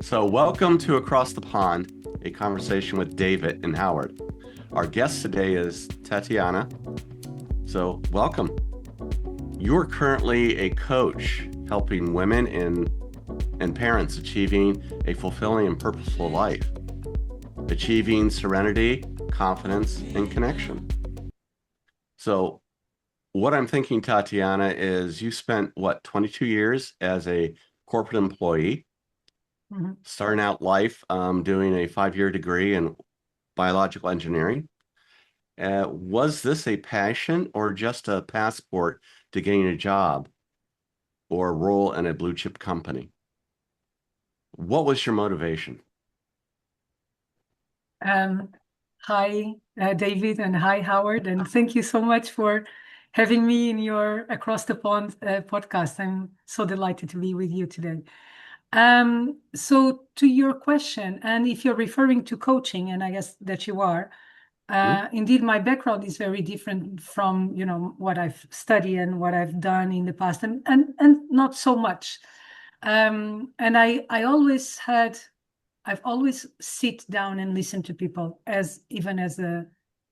So, welcome to Across the Pond, a conversation with David and Howard. Our guest today is Tatiana. So, welcome. You're currently a coach helping women and parents achieving a fulfilling and purposeful life, achieving serenity, confidence, and connection. So, what I'm thinking, Tatiana, is you spent 22 years as a corporate employee, starting out life doing a 5-year degree in biological engineering. Was this a passion or just a passport to getting a job or a role in a blue chip company? What was your motivation? Hi, David, and hi, Howard, and thank you so much for having me in your Across the Pond podcast. I'm so delighted to be with you today. So to your question, and if you're referring to coaching, and I guess that you are, indeed, my background is very different from, what I've studied and what I've done in the past, and not so much. And I've always sit down and listen to people even as a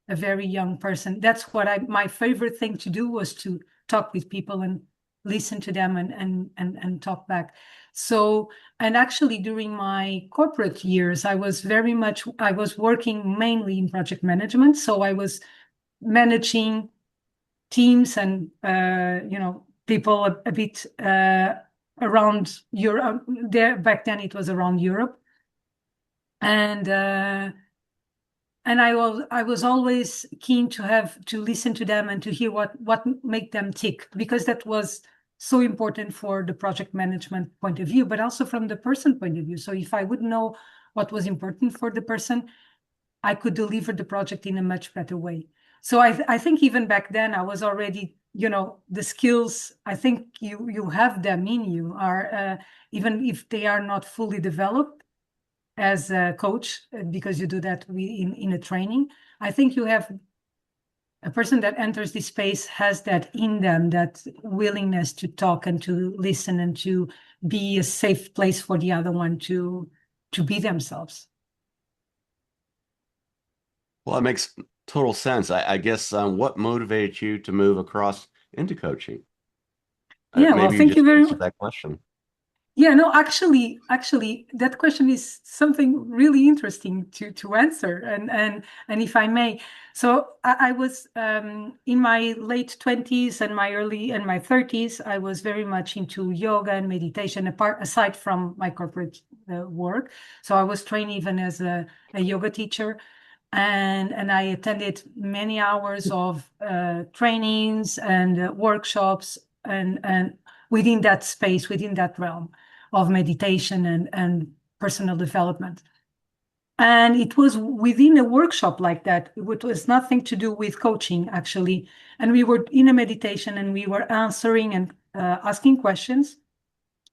very young person. That's what my favorite thing to do was to talk with people and listen to them and talk back. So, and actually during my corporate years, I was working mainly in project management. So I was managing teams and, people a bit around Europe. Back then it was around Europe. And I was always keen to listen to them and to hear what make them tick, because that was so important for the project management point of view, but also from the person point of view. So if I would know what was important for the person, I could deliver the project in a much better way. So I think even back then I was already, the skills, I think you have them in you, are even if they are not fully developed as a coach, because you do that in a training. I think you have a person that enters this space has that in them, that willingness to talk and to listen and to be a safe place for the other one to be themselves. Well, it makes total sense. I guess what motivated you to move across into coaching? Yeah, well, Maybe you thank you just very answered much. that question. Yeah, no, actually, that question is something really interesting to answer, and if I may, so I was in my late 20s and my 30s. I was very much into yoga and meditation, aside from my corporate work. So I was trained even as a yoga teacher, and I attended many hours of trainings and workshops, and within that space, within that realm of meditation and personal development. And it was within a workshop like that. It was nothing to do with coaching, actually. And we were in a meditation and we were answering and asking questions.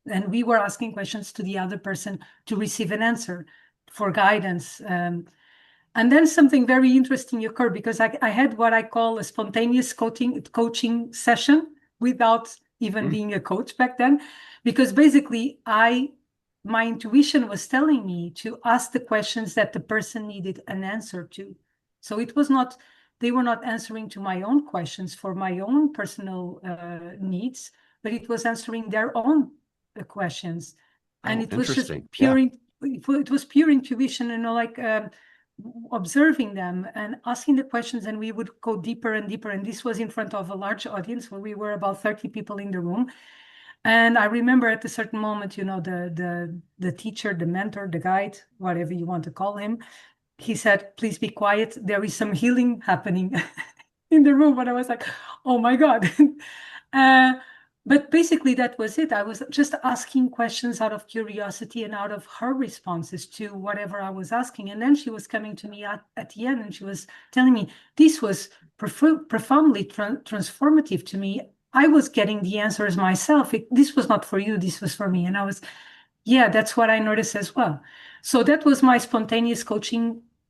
And we were asking questions to the other person to receive an answer for guidance. And then something very interesting occurred, because I had what I call a spontaneous coaching session without even Hmm. being a coach back then, because basically my intuition was telling me to ask the questions that the person needed an answer to. So they were not answering to my own questions for my own personal needs, but it was answering their own questions. And Oh, it was just interesting. Yeah. it was pure intuition, like observing them and asking the questions, and we would go deeper and deeper. And this was in front of a large audience, where we were about 30 people in the room. And I remember at a certain moment, the teacher, the mentor, the guide, whatever you want to call him, he said, "Please be quiet. There is some healing happening in the room." And I was like, "Oh my God." uh, but basically, that was it. I was just asking questions out of curiosity and out of her responses to whatever I was asking. And then she was coming to me at the end, and she was telling me this was profoundly transformative to me. I was getting the answers myself. This was not for you, this was for me. And yeah, that's what I noticed as well. So that was my spontaneous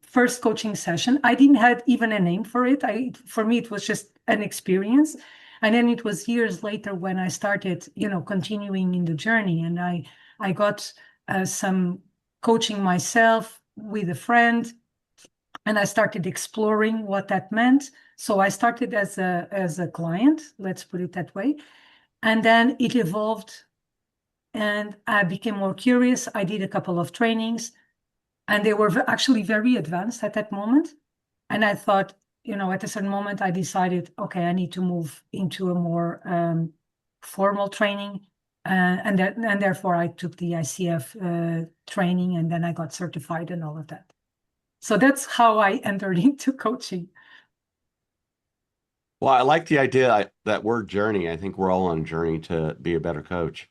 first coaching session. I didn't have even a name for it. For me, it was just an experience. And then it was years later when I started, continuing in the journey, and I got some coaching myself with a friend, and I started exploring what that meant. So I started as a client, let's put it that way, and then it evolved, and I became more curious. I did a couple of trainings, and they were actually very advanced at that moment. And I thought, at a certain moment, I decided, okay, I need to move into a more formal training. And therefore, I took the ICF training, and then I got certified and all of that. So that's how I entered into coaching. Well, I like the idea, that word journey. I think we're all on a journey to be a better coach.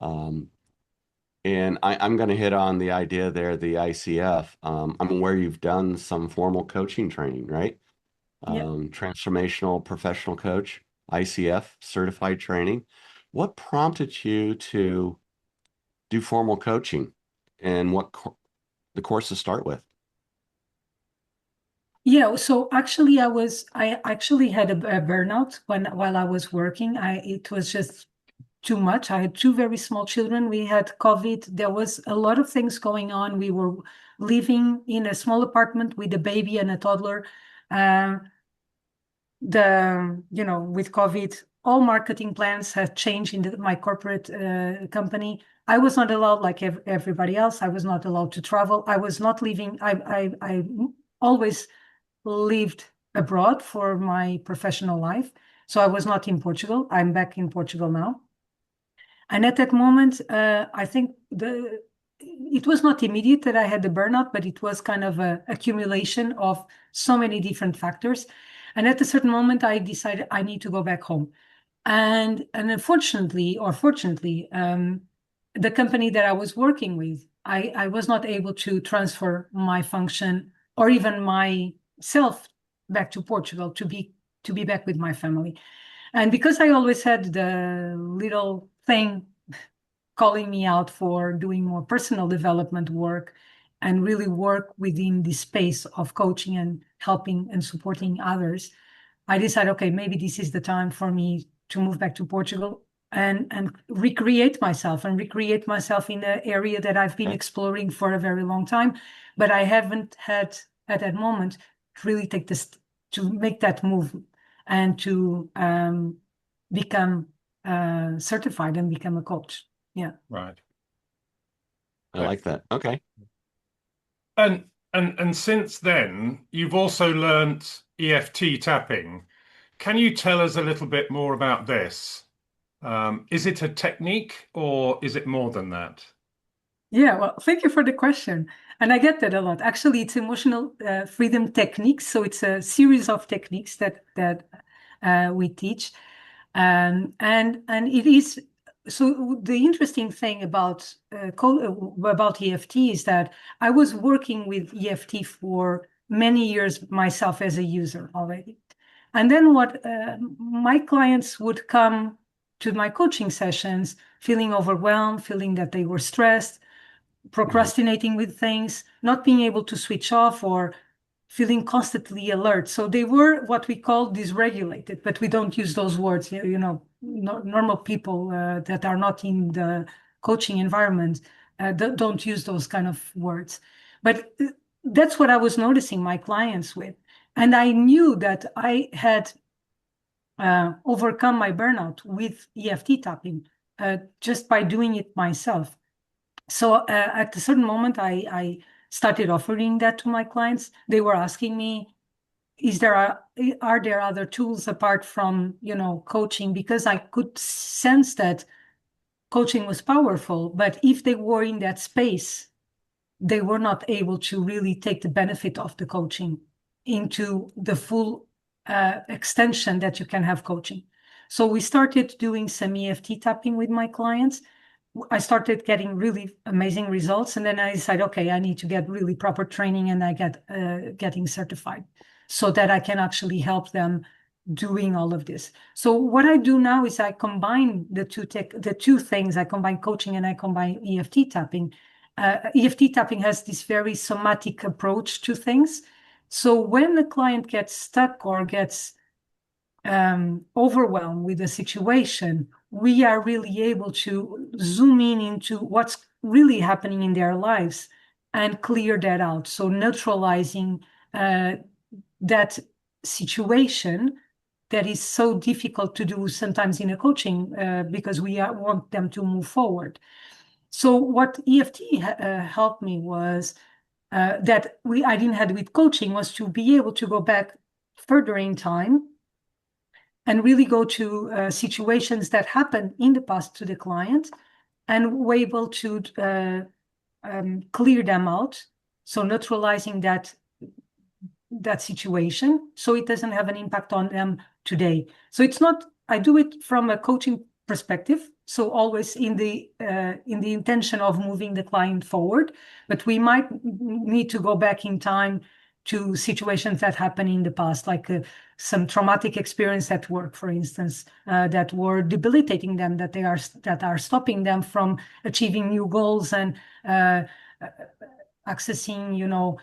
Um, and I'm going to hit on the idea there, the ICF. I'm aware you've done some formal coaching training, right? Yeah. Transformational professional coach, ICF certified training. What prompted you to do formal coaching, and what the course to start with? Yeah, so actually I actually had a burnout while I was working. It was just too much. I had two very small children. We had COVID. There was a lot of things going on. We were living in a small apartment with a baby and a toddler. Uh, with COVID, all marketing plans had changed in my corporate company. I was not allowed, like everybody else. I was not allowed to travel. I was not leaving. I always lived abroad for my professional life. So I was not in Portugal. I'm back in Portugal now. And at that moment, I think it was not immediate that I had the burnout, but it was kind of a accumulation of so many different factors. And at a certain moment, I decided I need to go back home. And unfortunately, or fortunately, the company that I was working with, I was not able to transfer my function or even myself back to Portugal to be back with my family. And because I always had the little thing calling me out for doing more personal development work and really work within the space of coaching and helping and supporting others, I decided, okay, maybe this is the time for me to move back to Portugal and recreate myself in the area that I've been Okay. exploring for a very long time, but I haven't had at that moment to really take this to make that move and to become certified and become a coach. Yeah. Right. I like that. Okay. And since then, you've also learnt EFT tapping. Can you tell us a little bit more about this? Is it a technique or is it more than that? Yeah, well, thank you for the question. And I get that a lot. Actually, it's emotional freedom techniques. So it's a series of techniques that we teach. And it is so the interesting thing about EFT is that I was working with EFT for many years myself as a user already. And then what my clients would come to my coaching sessions feeling overwhelmed, feeling that they were stressed, procrastinating with things, not being able to switch off, or feeling constantly alert. So they were what we call dysregulated, but we don't use those words. Normal people that are not in the coaching environment don't use those kind of words. But that's what I was noticing my clients with. And I knew that I had overcome my burnout with EFT tapping just by doing it myself. So at a certain moment, I started offering that to my clients. They were asking me, are there other tools apart from, coaching? Because I could sense that coaching was powerful, but if they were in that space, they were not able to really take the benefit of the coaching into the full extension that you can have coaching. So we started doing some EFT tapping with my clients. I started getting really amazing results, and then I decided, okay, I need to get really proper training, and I getting certified so that I can actually help them doing all of this. So what I do now is I combine the two things. I combine coaching and I combine EFT tapping. EFT tapping has this very somatic approach to things. So when the client gets stuck or gets overwhelmed with the situation, we are really able to zoom in into what's really happening in their lives and clear that out. So neutralizing that situation that is so difficult to do sometimes in a coaching because we want them to move forward. So what EFT helped me was that I didn't have with coaching was to be able to go back further in time and really go to situations that happened in the past to the client and were able to clear them out. So neutralizing that situation so it doesn't have an impact on them today. So it's not, I do it from a coaching perspective, so always in the intention of moving the client forward, but we might need to go back in time to situations that happened in the past, like some traumatic experience at work, for instance, that were debilitating them, that are stopping them from achieving new goals and accessing,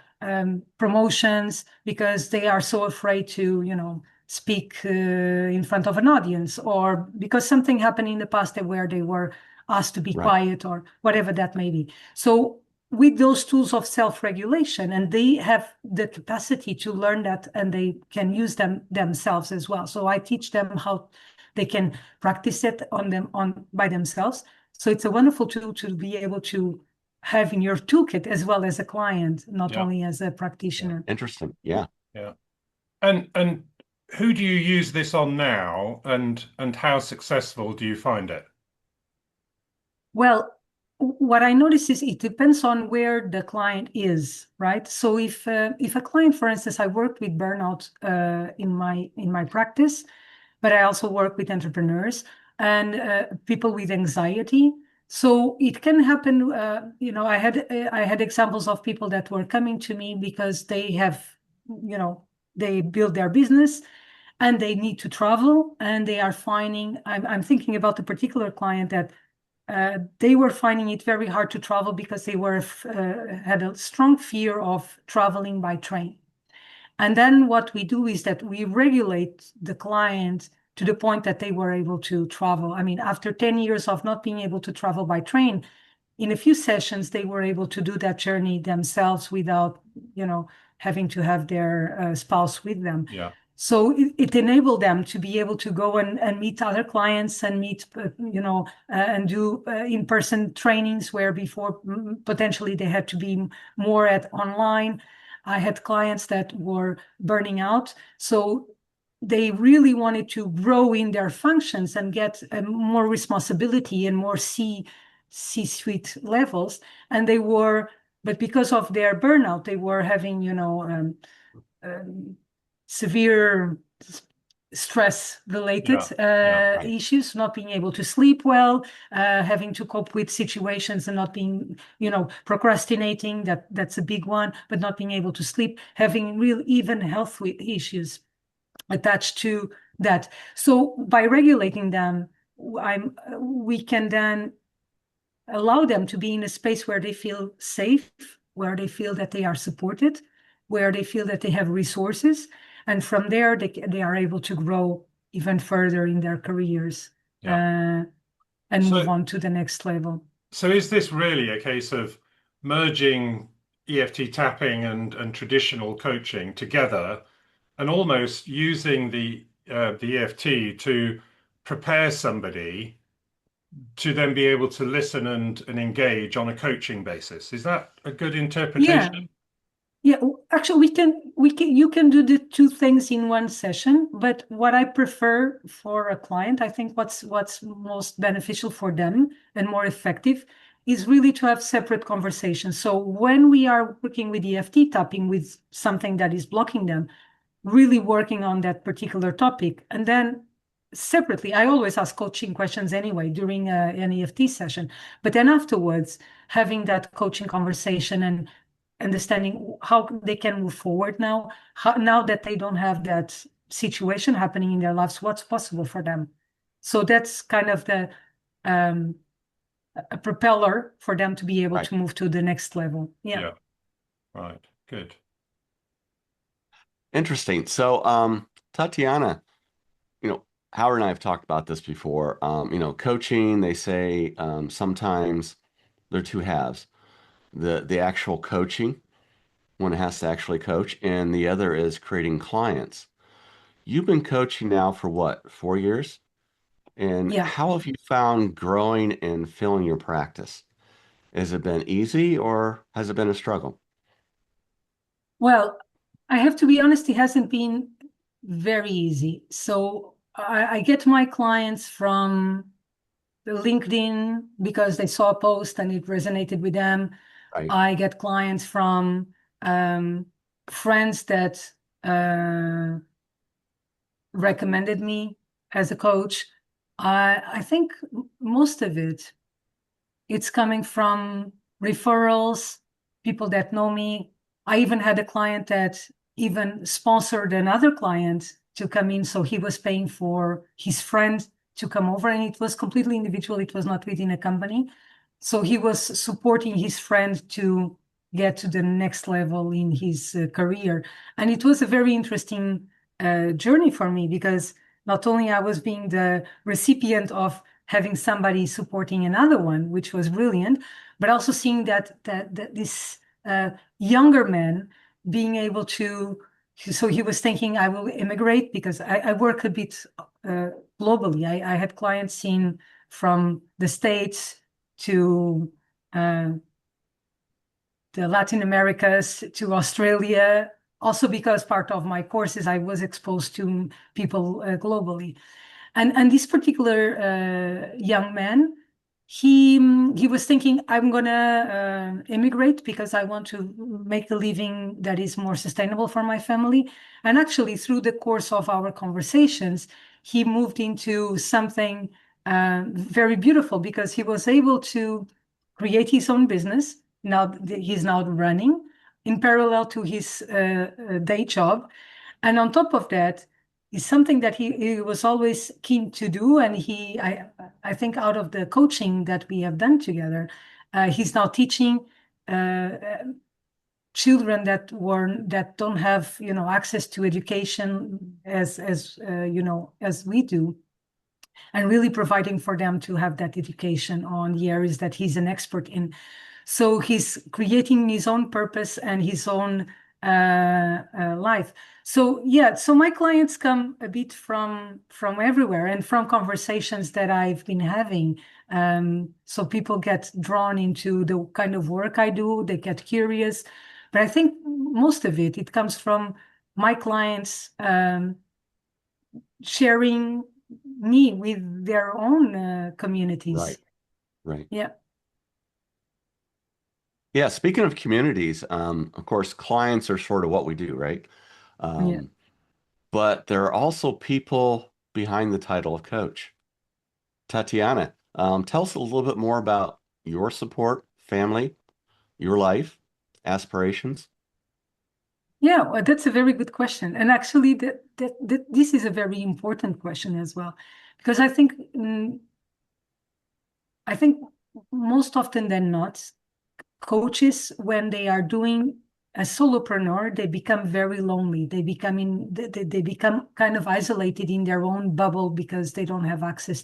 promotions because they are so afraid to, speak in front of an audience, or because something happened in the past where they were asked to be quiet or whatever that may be. So with those tools of self-regulation, and they have the capacity to learn that and they can use them themselves as well. So I teach them how they can practice it by themselves. So it's a wonderful tool to be able to have in your toolkit as well as a client, not only as a practitioner. Interesting. Yeah. Yeah. And who do you use this on now, and how successful do you find it? Well, what I notice is it depends on where the client is, right? So if a client, for instance, I worked with burnout in my practice, but I also work with entrepreneurs and people with anxiety. So it can happen. I had examples of people that were coming to me because they have, they build their business and they need to travel, and they are finding. I'm thinking about a particular client that they were finding it very hard to travel because they had a strong fear of traveling by train. And then what we do is that we regulate the client to the point that they were able to travel. I mean, after 10 years of not being able to travel by train, in a few sessions, they were able to do that journey themselves without, having to have their spouse with them. Yeah. So it enabled them to be able to go and meet other clients and meet, and do in-person trainings where before potentially they had to be more at online. I had clients that were burning out. So they really wanted to grow in their functions and get more responsibility and more C-suite levels. And but because of their burnout, they were having, severe stress-related issues, not being able to sleep well, having to cope with situations and not being, procrastinating. That's a big one, but not being able to sleep, having real even health issues attached to that. So by regulating them, we can then allow them to be in a space where they feel safe, where they feel that they are supported, where they feel that they have resources. And from there, they are able to grow even further in their careers and move on to the next level. So is this really a case of merging EFT tapping and traditional coaching together, and almost using the EFT to prepare somebody to then be able to listen and engage on a coaching basis? Is that a good interpretation? Yeah, actually, you can do the two things in one session, but what I prefer for a client, I think what's most beneficial for them and more effective is really to have separate conversations. So when we are working with EFT tapping with something that is blocking them, really working on that particular topic, and then separately, I always ask coaching questions anyway during an EFT session, but then afterwards, having that coaching conversation and understanding how they can move forward now that they don't have that situation happening in their lives, what's possible for them. So that's kind of a propeller for them to be able to move to the next level. Yeah. Right. Good. Interesting. So, Tatiana, Howard and I have talked about this before. Coaching, they say sometimes They're two halves. The actual coaching, one has to actually coach, and the other is creating clients. You've been coaching now for what, 4 years? And Yeah. how have you found growing and filling your practice? Has it been easy or has it been a struggle? Well, I have to be honest, it hasn't been very easy. So I get my clients from LinkedIn because they saw a post and it resonated with them. Right. I get clients from um, friends that recommended me as a coach. I think most of it's coming from referrals, people that know me. I even had a client that even sponsored another client to come in. So he was paying for his friend to come over, and it was completely individual. It was not within a company. So he was supporting his friend to get to the next level in his career. And it was a very interesting journey for me because not only I was being the recipient of having somebody supporting another one, which was brilliant, but also seeing that this younger man being able to. So he was thinking, I will immigrate because I work a bit globally. I had clients in from the States to uh, the Latin Americas to Australia. Also, because part of my courses, I was exposed to people globally. And this particular young man, he was thinking, I'm gonna immigrate because I want to make a living that is more sustainable for my family. And actually, through the course of our conversations, he moved into something very beautiful because he was able to create his own business. Now he's now running in parallel to his day job, and on top of that is something that he was always keen to do. And I think out of the coaching that we have done together, he's now teaching uh, children that don't have access to education as we do, and really providing for them to have that education on the areas that he's an expert in. So he's creating his own purpose and his own life. So yeah, so my clients come a bit from everywhere and from conversations that I've been having. So people get drawn into the kind of work I do, they get curious. But I think most of it comes from my clients sharing me with their own communities. Right. Right. Yeah. Yeah. Speaking of communities, of course, clients are sort of what we do, right? Yeah. Um, but there are also people behind the title of coach. Tatiana, tell us a little bit more about your support, family, your life, aspirations. Yeah, well, that's a very good question. And actually, this is a very important question as well, because I think most often than not, coaches, when they are doing a solopreneur, they become very lonely. They become kind of isolated in their own bubble because they don't have access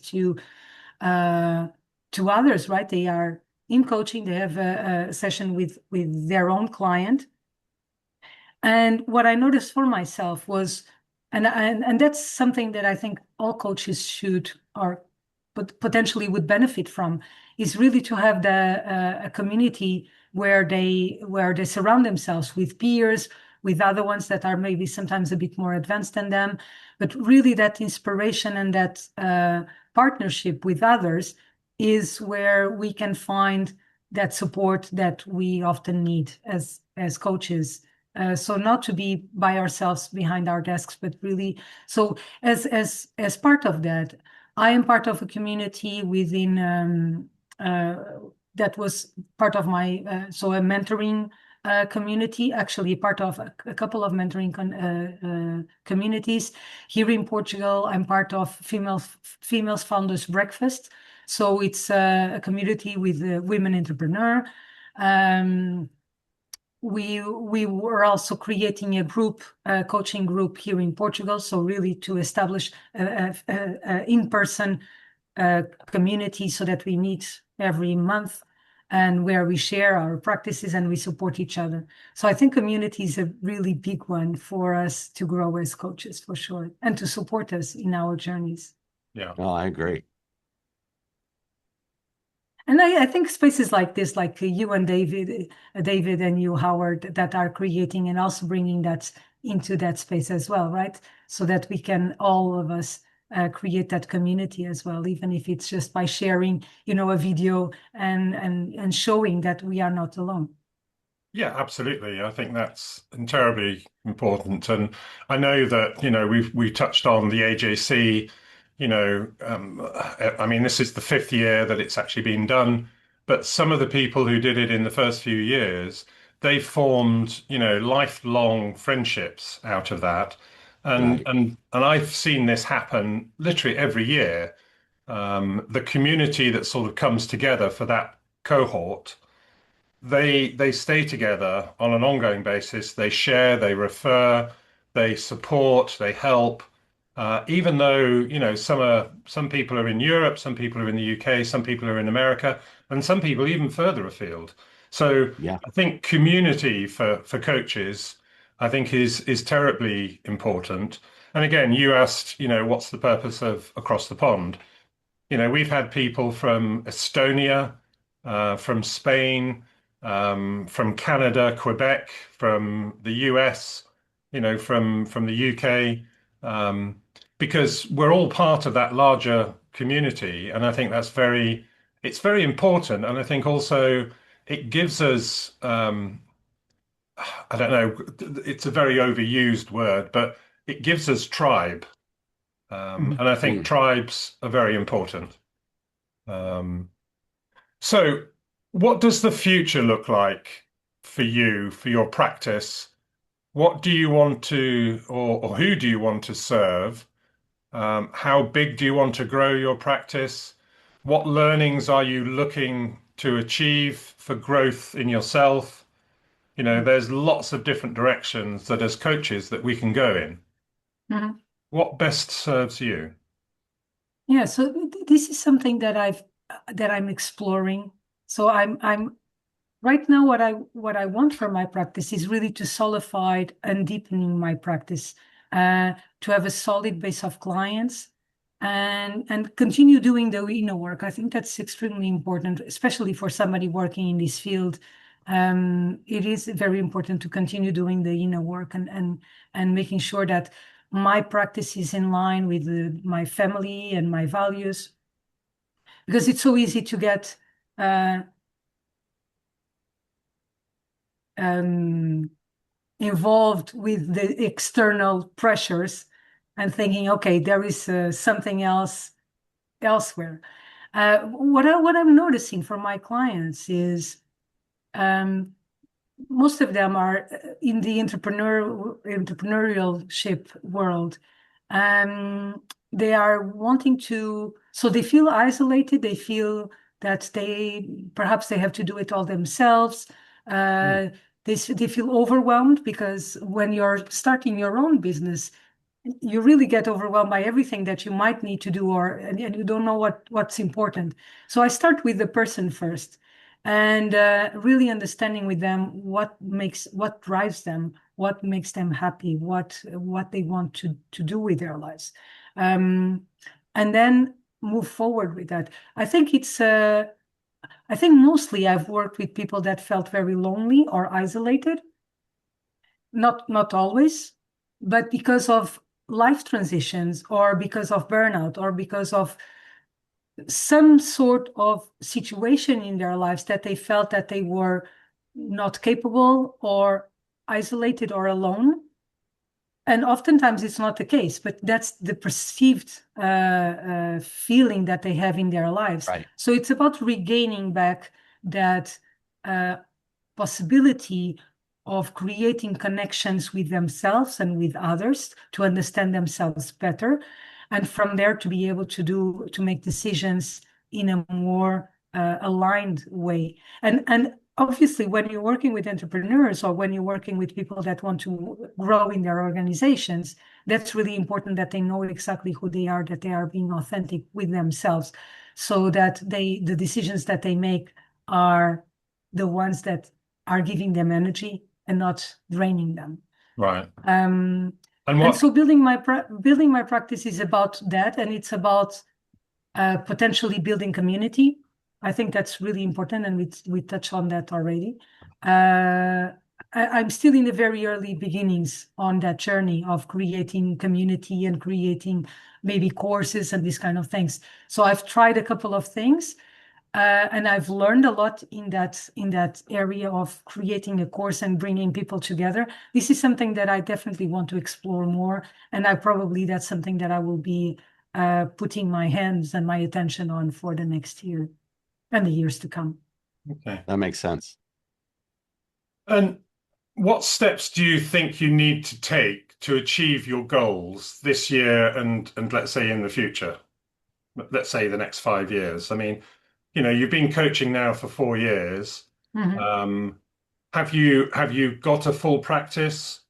uh, to others, right? They are in coaching, they have a session with their own client. And what I noticed for myself was, and that's something that I think all coaches should or potentially would benefit from, is really to have a community where they surround themselves with peers, with other ones that are maybe sometimes a bit more advanced than them, but really that inspiration and that partnership with others is where we can find that support that we often need as coaches. So not to be by ourselves behind our desks, but really. So as part of that, I am part of a community within that was part of my so a mentoring community. Actually, part of a couple of mentoring communities here in Portugal. I'm part of females founders breakfast. So it's a community with women entrepreneur. Um, we were also creating a group, a coaching group here in Portugal. So really to establish a in-person community so that we meet every month. and where we share our practices and we support each other. So I think community is a really big one for us to grow as coaches, for sure, and to support us in our journeys. Yeah. Oh, I agree. And I think spaces like this, like you and David and you, Howard, that are creating and also bringing that into that space as well, right? So that we can, all of us, create that community as well, even if it's just by sharing, a video and showing that we are not alone. Yeah, absolutely. I think that's terribly important. And I know that, we touched on the AJC, I mean, this is the fifth year that it's actually been done, but some of the people who did it in the first few years, they formed, lifelong friendships out of that. And Right. and I've seen this happen literally every year. The community that sort of comes together for that cohort, they stay together on an ongoing basis. They share, they refer, they support, they help. Even though, some people are in Europe, some people are in the UK, some people are in America, and some people even further afield. So Yeah. I think community for coaches, I think is terribly important. And again, you asked, what's the purpose of Across the Pond? We've had people from Estonia, from Spain, from Canada, Quebec, from the US, from the UK, because we're all part of that larger community, and I think it's very important, and I think also it gives us, I don't know, it's a very overused word, but it gives us tribe, and I think Mm. tribes are very important. Um, so, what does the future look like for you, for your practice? What do you want to, or who do you want to serve? How big do you want to grow your practice? What learnings are you looking to achieve for growth in yourself? There's lots of different directions that as coaches that we can go in. Mhm. What best serves you? Yeah, so this is something that I'm exploring. So I'm right now what I want for my practice is really to solidify and deepening my practice, to have a solid base of clients and continue doing the inner work. I think that's extremely important, especially for somebody working in this field. It is very important to continue doing the inner work and making sure that my practice is in line with my family and my values, because it's so easy to get um, involved with the external pressures and thinking, okay, there is something else elsewhere. What I'm noticing from my clients is um, most of them are in the entrepreneurship world. They are wanting to, so they feel isolated. They feel that perhaps they have to do it all themselves. Mm. They feel overwhelmed because when you're starting your own business, you really get overwhelmed by everything that you might need to do, and you don't know what's important. So I start with the person first, and really understanding with them what drives them, what makes them happy, what they want to do with their lives, and then move forward with that. I think mostly I've worked with people that felt very lonely or isolated, not always, but because of life transitions or because of burnout or because of some sort of situation in their lives that they felt that they were not capable or isolated or alone. And oftentimes it's not the case, but that's the perceived feeling that they have in their lives. Right. So it's about regaining back that possibility of creating connections with themselves and with others to understand themselves better, and from there to be able to make decisions in a more aligned way. And obviously, when you're working with entrepreneurs or when you're working with people that want to grow in their organizations, that's really important that they know exactly who they are, that they are being authentic with themselves, so that the decisions that they make are the ones that are giving them energy and not draining them. Right. And And so building my practice is about that, and it's about potentially building community. I think that's really important, and we touched on that already. I'm still in the very early beginnings on that journey of creating community and creating maybe courses and these kind of things. So I've tried a couple of things, and I've learned a lot in that area of creating a course and bringing people together. This is something that I definitely want to explore more, and that's something that I will be putting my hands and my attention on for the next year and the years to come. okay. That makes sense. And what steps do you think you need to take to achieve your goals this year and let's say in the future? Let's say the next 5 years. I mean, you've been coaching now for 4 years. Mm-hmm. Have you got a full practice?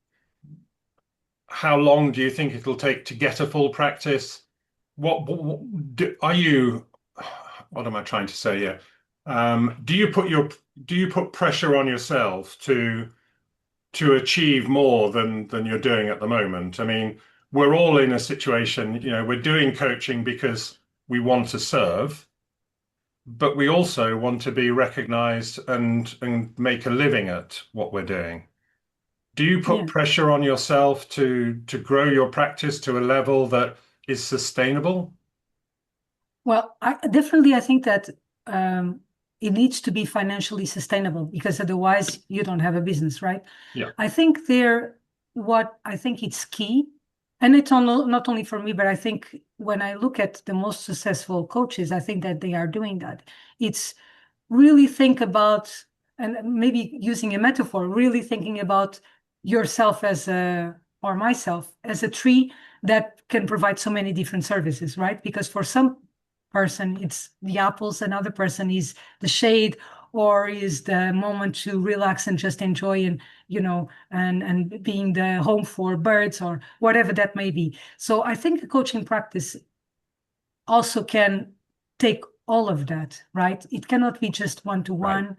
How long do you think it'll take to get a full practice? What am I trying to say here? Do you put pressure on yourself to achieve more than you're doing at the moment? I mean, we're all in a situation, we're doing coaching because we want to serve, but we also want to be recognized and make a living at what we're doing. Do you put pressure on yourself to grow your practice to a level that is sustainable? Well, I think that it needs to be financially sustainable, because otherwise you don't have a business, right? Yeah. I think what I think it's key, and it's not only for me, but I think when I look at the most successful coaches, I think that they are doing that. It's really think about, and maybe using a metaphor, really thinking about yourself or myself as a tree that can provide so many different services, right? Because for some person it's the apples, another person is the shade, or is the moment to relax and just enjoy, and and being the home for birds or whatever that may be. So I think a coaching practice also can take all of that, right? It cannot be just one-to-one.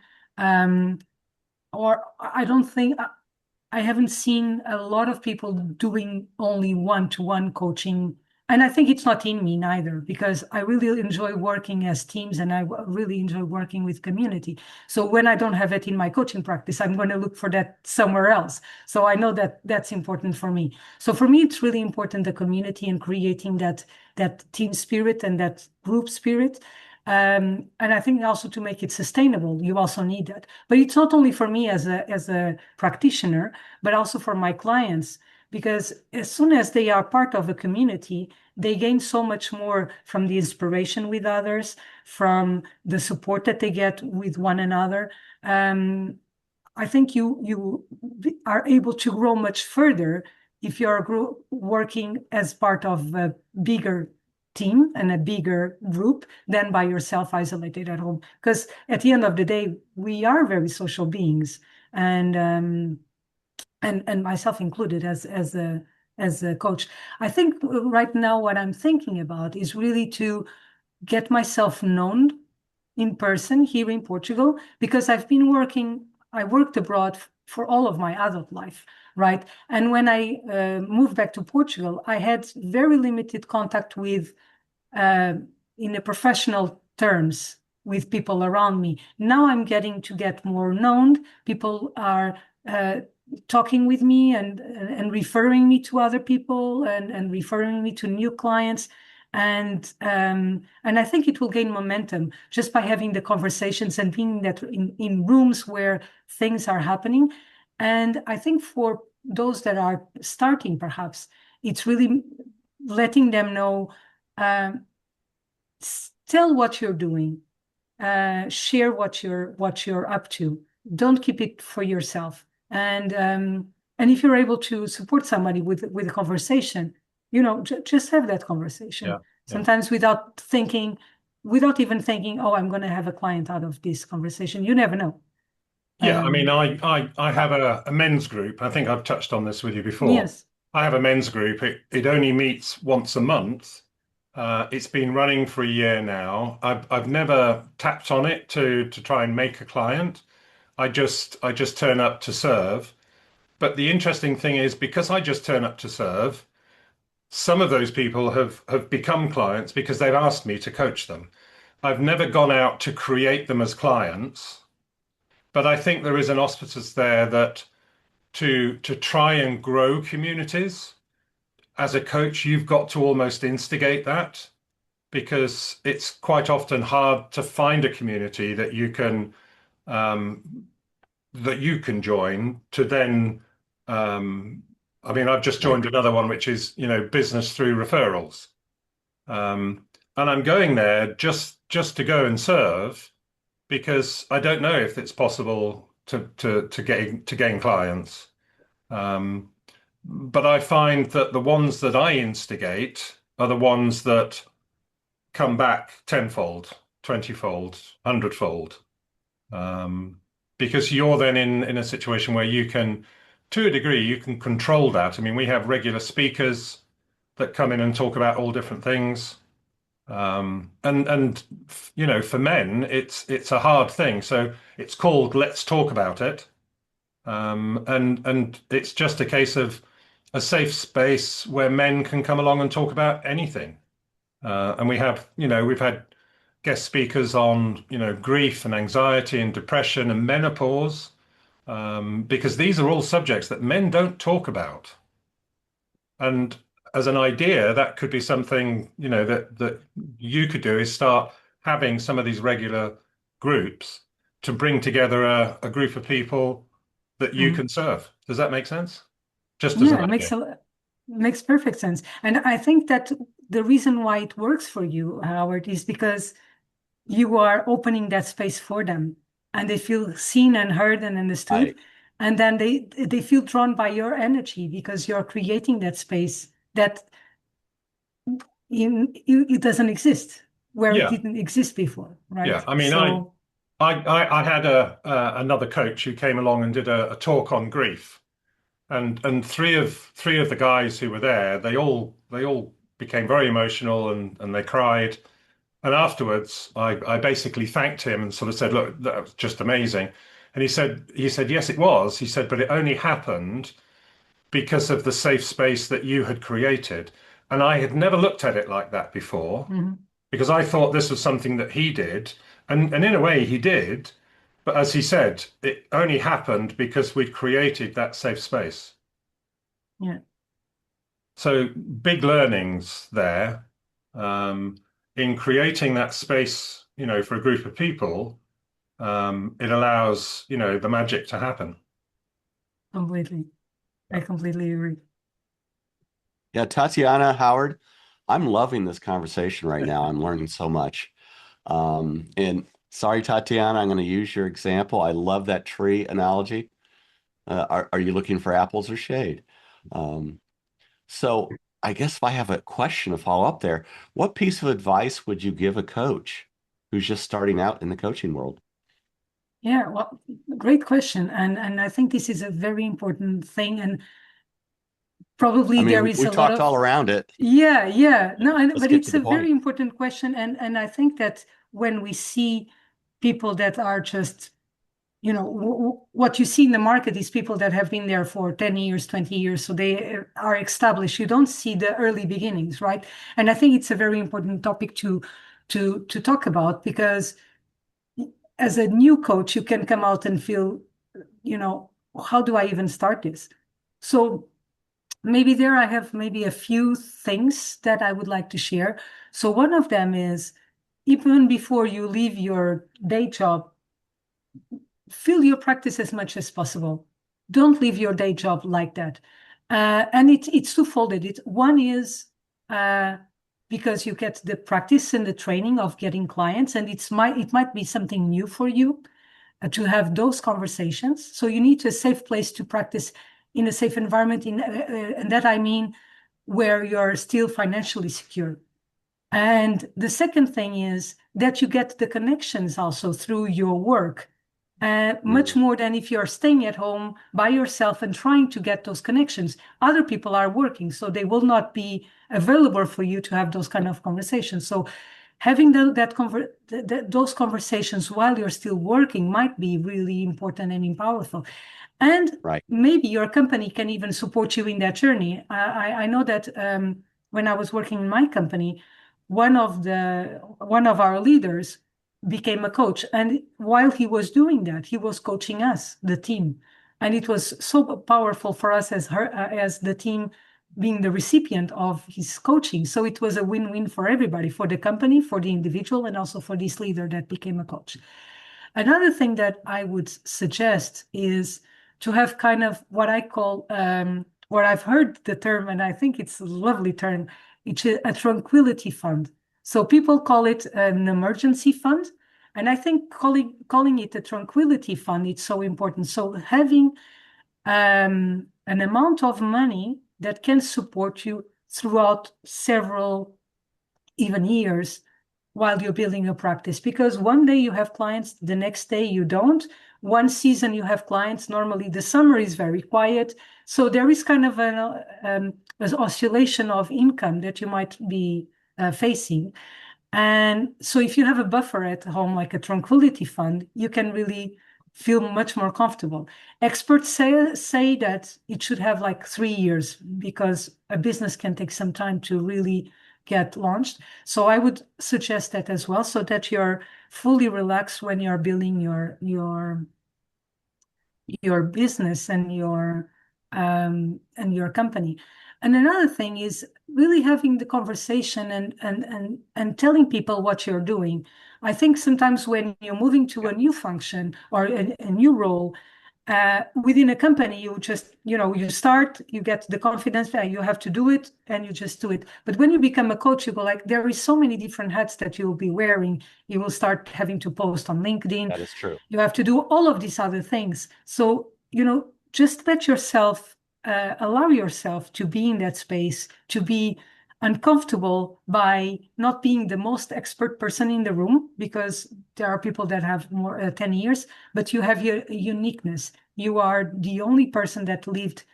Or I haven't seen a lot of people doing only one-to-one coaching. And I think it's not in me neither, because I really enjoy working as teams, and I really enjoy working with community. So when I don't have it in my coaching practice, I'm going to look for that somewhere else. So I know that that's important for me. So for me, it's really important, the community, and creating that team spirit and that group spirit. And I think also to make it sustainable, you also need that. But it's not only for me as a practitioner, but also for my clients, because as soon as they are part of a community, they gain so much more from the inspiration with others, from the support that they get with one another. I think you are able to grow much further if you're working as part of a bigger team and a bigger group than by yourself isolated at home. Because at the end of the day, we are very social beings, and myself included as a coach. I think right now what I'm thinking about is really to get myself known in person here in Portugal, because I worked abroad for all of my adult life, right? And when I moved back to Portugal, I had very limited contact with, in the professional terms, with people around me. Now I'm getting to get more known. People are talking with me and referring me to other people, and referring me to new clients. And I think it will gain momentum just by having the conversations and being that in rooms where things are happening. And I think for those that are starting, perhaps it's really letting them know, tell what you're doing, share what you're up to. Don't keep it for yourself. And if you're able to support somebody with a conversation, just have that conversation. Yeah. Sometimes without even thinking, oh, I'm going to have a client out of this conversation. You never know. Yeah, I mean, I have a men's group. I think I've touched on this with you before. Yes. I have a men's group. It only meets once a month, It's been running for a year now. I've never tapped on it to try and make a client. I just turn up to serve. But the interesting thing is, because I just turn up to serve, some of those people have become clients because they've asked me to coach them. I've never gone out to create them as clients, but I think there is an auspices there that to try and grow communities as a coach, you've got to almost instigate that, because it's quite often hard to find a community um, that you can join to then. I mean, I've just joined another one, which is, business through referrals. And I'm going there just to go and serve, because I don't know if it's possible to gain clients. But I find that the ones that I instigate are the ones that come back tenfold, 20-fold, 100-fold. Because you're then in a situation where you can, to a degree, you can control that. I mean, we have regular speakers that come in and talk about all different things. And for men, it's a hard thing. So it's called Let's Talk About It. And it's just a case of a safe space where men can come along and talk about anything. And we've had guest speakers on, grief and anxiety and depression and menopause, because these are all subjects that men don't talk about. And as an idea, that could be something, that you could do, is start having some of these regular groups to bring together a group of people that you can serve. Does that make sense? Just as an idea. Makes perfect sense. And I think that the reason why it works for you, Howard, is because you are opening that space for them, and they feel seen and heard and understood. Right. And then they feel drawn by your energy, because you're creating that space that it doesn't exist where it didn't exist before, right? Yeah, I mean, So, I had another coach who came along and did a talk on grief, and three of the guys who were there, they all became very emotional, and they cried. And afterwards, I basically thanked him and sort of said, "Look, that was just amazing." And he said, "Yes, it was." He said, "But it only happened because of the safe space that you had created." And I had never looked at it like that before, because I thought this was something that he did. And in a way, he did. But as he said, it only happened because we'd created that safe space. yeah. So big learnings there, in creating that space, for a group of people. It allows, the magic to happen. Completely. I completely agree. Yeah, Tatiana, Howard, I'm loving this conversation right now. I'm learning so much. And sorry, Tatiana, I'm going to use your example. I love that tree analogy. Are you looking for apples or shade? So I guess if I have a question to follow up there, what piece of advice would you give a coach who's just starting out in the coaching world? Yeah, well, great question. And I think this is a very important thing. And probably I there mean, is we a lot talked of, all around it. yeah. No, Let's but get to it's the a very point. important question. And I think that when we see people that are just, what you see in the market is people that have been there for 10 years, 20 years, so they are established. You don't see the early beginnings, right? And I think it's a very important topic to talk about, because as a new coach, you can come out and feel, how do I even start this? So maybe there I have maybe a few things that I would like to share. So one of them is, even before you leave your day job, fill your practice as much as possible. Don't leave your day job like that. And it's twofolded. One is because you get the practice and the training of getting clients, and it might be something new for you to have those conversations. So you need a safe place to practice in a safe environment, and that I mean where you're still financially secure. And the second thing is that you get the connections also through your work, much more than if you're staying at home by yourself and trying to get those connections. Other people are working, so they will not be available for you to have those kind of conversations. So having those conversations while you're still working might be really important and powerful. And Right. maybe your company can even support you in that journey. I know that when I was working in my company, one of our leaders became a coach, and while he was doing that, he was coaching us, the team, and it was so powerful for us as the team being the recipient of his coaching. So it was a win-win for everybody, for the company, for the individual, and also for this leader that became a coach. Another thing that I would suggest is to have kind of what I call, what I've heard the term, and I think it's a lovely term, it's a tranquility fund. So people call it an emergency fund. And I think calling it a tranquility fund, it's so important. So having an amount of money that can support you throughout several even years while you're building a practice, because one day you have clients, the next day you don't. One season you have clients, normally the summer is very quiet. So there is kind of an oscillation of income that you might be facing. And so if you have a buffer at home, like a tranquility fund, you can really feel much more comfortable. Experts say that it should have like 3 years, because a business can take some time to really get launched. So I would suggest that as well, so that you're fully relaxed when you're building your business and your company. And another thing is really having the conversation and telling people what you're doing. I think sometimes when you're moving to a new function or a new role within a company, you just, you start, you get the confidence that you have to do it, and you just do it. But when you become a coach, you go like, there is so many different hats that you will be wearing. You will start having to post on LinkedIn. That is true. You have to do all of these other things. So, just let yourself, allow yourself to be in that space, to be uncomfortable by not being the most expert person in the room, because there are people that have more 10 years, but you have your uniqueness. You are the only person that lived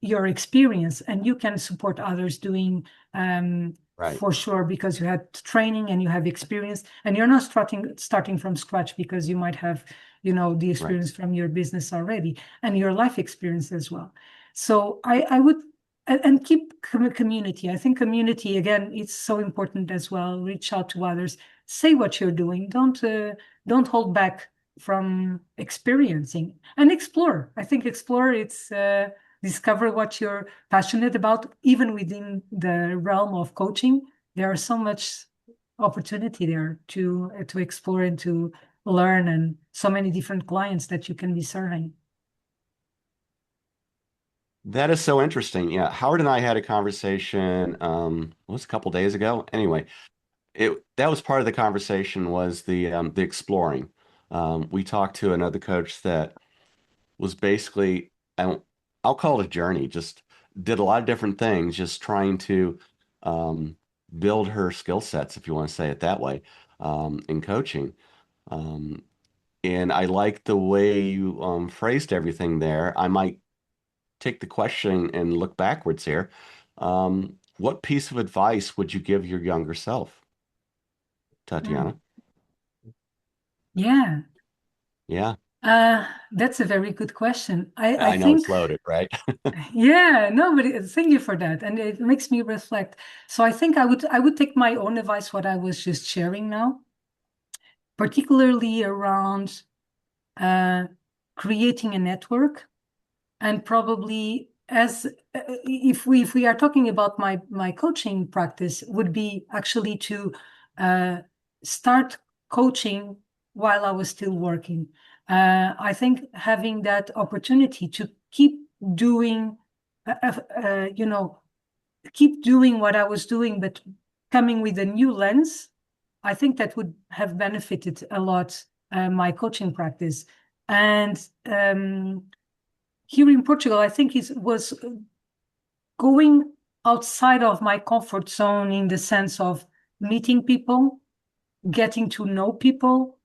your experience, and you can support others doing Right. for sure, because you had training and you have experience, and you're not starting from scratch, because you might have the experience from your business already and your life experience as well. So I would, and keep community. I think community, again, it's so important as well. Reach out to others, say what you're doing. Don't hold back from experiencing, and explore. I think explore, it's discover what you're passionate about. Even within the realm of coaching, there is so much opportunity there to explore and to learn, and so many different clients that you can be serving. That is so interesting. Yeah, Howard and I had a conversation, it was a couple days ago. Anyway, that was part of the conversation, was the exploring. We talked to another coach that was basically, I'll call it a journey, just did a lot of different things, just trying to build her skill sets, if you want to say it that way, in coaching. And I like the way you phrased everything there. I might take the question and look backwards here. What piece of advice would you give your younger self, Tatiana? Yeah. Yeah, That's a very good question. I I know it's think, loaded, right? yeah, no, but thank you for that. And it makes me reflect. So I think I would take my own advice, what I was just sharing now, particularly around creating a network, and probably as if we are talking about my coaching practice, would be actually to start coaching while I was still working. I think having that opportunity to keep doing, keep doing what I was doing, but coming with a new lens, I think that would have benefited a lot my coaching practice. And here in Portugal, I think it was going outside of my comfort zone, in the sense of meeting people, getting to know people,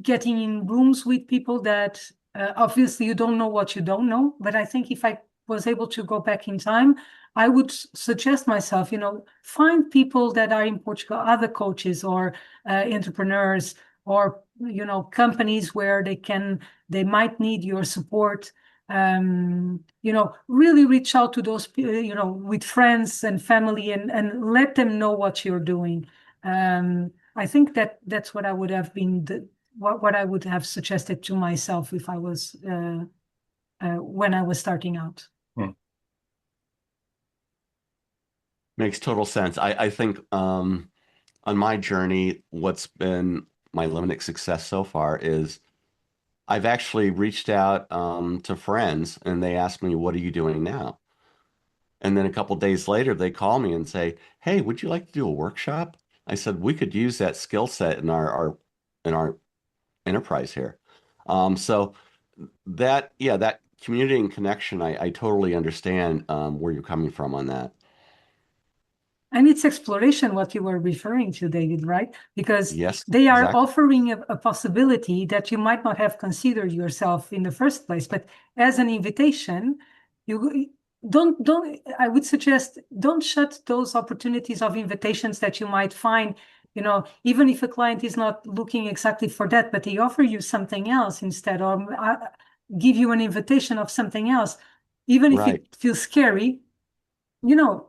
getting in rooms with people that obviously you don't know what you don't know. But I think if I was able to go back in time, I would suggest myself, find people that are in Portugal, other coaches or entrepreneurs or, companies where they might need your support. Really reach out to those, with friends and family and let them know what you're doing. I think that's what I would have been what I would have suggested to myself if I was when I was starting out. Hmm. Makes total sense. I think on my journey, what's been my limited success so far is I've actually reached out to friends and they ask me, "What are you doing now?" And then a couple days later, they call me and say, "Hey, would you like to do a workshop?" I said, "We could use that skill set in our enterprise here." So that community and connection, I totally understand where you're coming from on that. And it's exploration, what you were referring to, David, right? Because Yes, they are exactly. offering a possibility that you might not have considered yourself in the first place. But as an invitation, you don't, I would suggest, don't shut those opportunities of invitations that you might find, even if a client is not looking exactly for that, but they offer you something else instead, or give you an invitation of something else, even if Right. it feels scary, you know,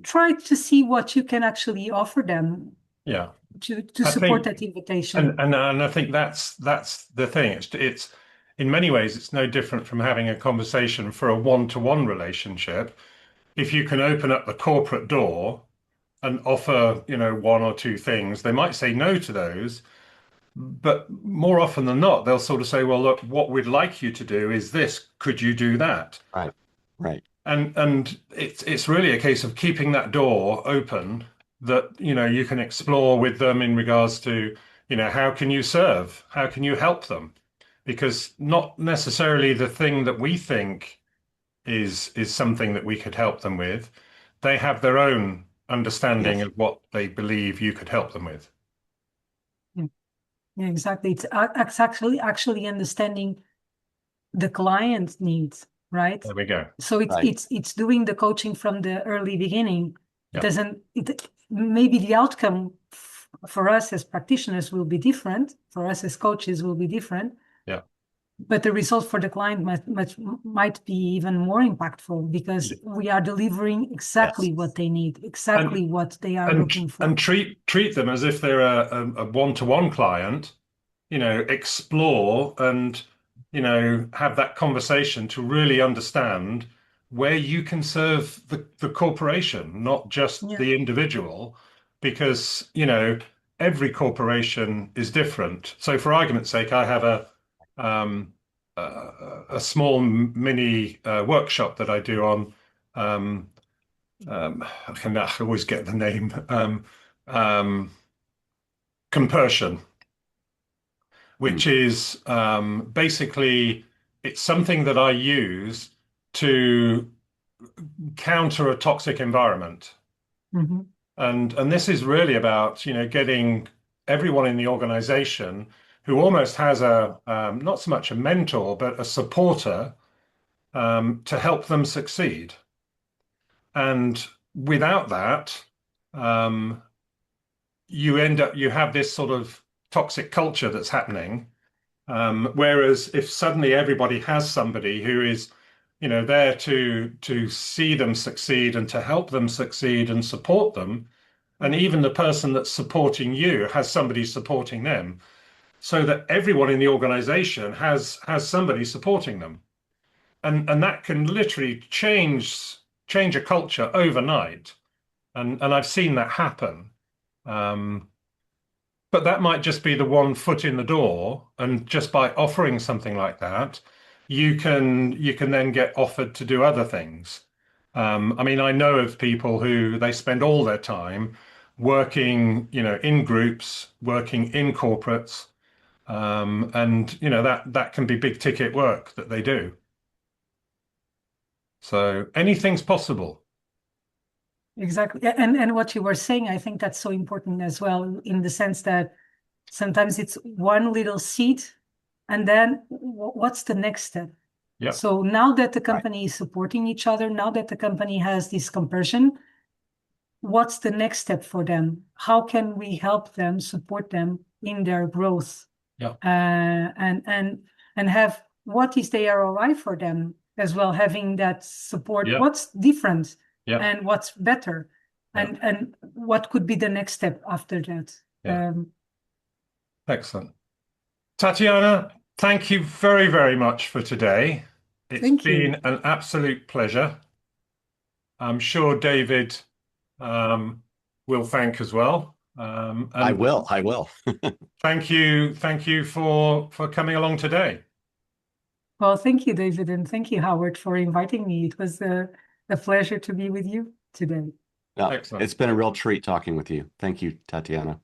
try to see what you can actually offer them Yeah. to I support think, that invitation. and I think that's the thing. It's in many ways it's no different from having a conversation for a one-to-one relationship. If you can open up the corporate door and offer, one or two things, they might say no to those, but more often than not, they'll sort of say, "Well, look, what we'd like you to do is this. Could you do that?" Right. Right. And it's really a case of keeping that door open that you can explore with them in regards to how can you serve, how can you help them, because not necessarily the thing that we think is something that we could help them with. They have their own understanding Yes. of what they believe you could help them with. Yeah, yeah, exactly. It's actually understanding the client's needs, right? There we go. So it's Right. it's it's doing the coaching from the early beginning. It Yeah. doesn't it maybe the outcome for us as practitioners will be different, for us as coaches will be different, Yeah. but the result for the client might be even more impactful because we are delivering Yes. exactly what they need, And exactly what they are and looking and for. treat them as if they're a one-to-one client, explore and, have that conversation to really understand where you can serve the corporation, not just Yeah. the individual, because, every corporation is different. So for argument's sake, I have um, a small mini workshop that I do on I always get the name um, compersion, Mm. which is basically it's something that I use to counter a toxic environment. Mhm. And this is really about, getting everyone in the organization who almost has a not so much a mentor, but a supporter to help them succeed. And without that, um, you have this sort of toxic culture that's happening. Whereas if suddenly everybody has somebody who is, there to see them succeed and to help them succeed and support them, and even the person that's supporting you has somebody supporting them, so that everyone in the organization has somebody supporting them, and that can literally change a culture overnight, and I've seen that happen. Um, But that might just be the one foot in the door, and just by offering something like that, you can then get offered to do other things. I mean, I know of people who they spend all their time working, in groups, working in corporates, and that can be big ticket work that they do. So anything's possible. Exactly. And what you were saying, I think that's so important as well, in the sense that Sometimes it's one little seed, and then what's the next step? Yeah. So now that the company is supporting each other, now that the company has this comparison, what's the next step for them? How can we help them, support them in their growth? Yeah. And have what is the ROI for them as well, having that support. Yeah. What's different Yeah. and what's better, Yeah. and what could be the next step after that? Yeah. Excellent. Tatiana, thank you very, very much for today. It's been an absolute pleasure. I'm sure David will thank as well. And I will. thank you for coming along today. Well, thank you, David, and thank you, Howard, for inviting me. It was a pleasure to be with you today. No, Excellent. it's been a real treat talking with you. Thank you, Tatiana.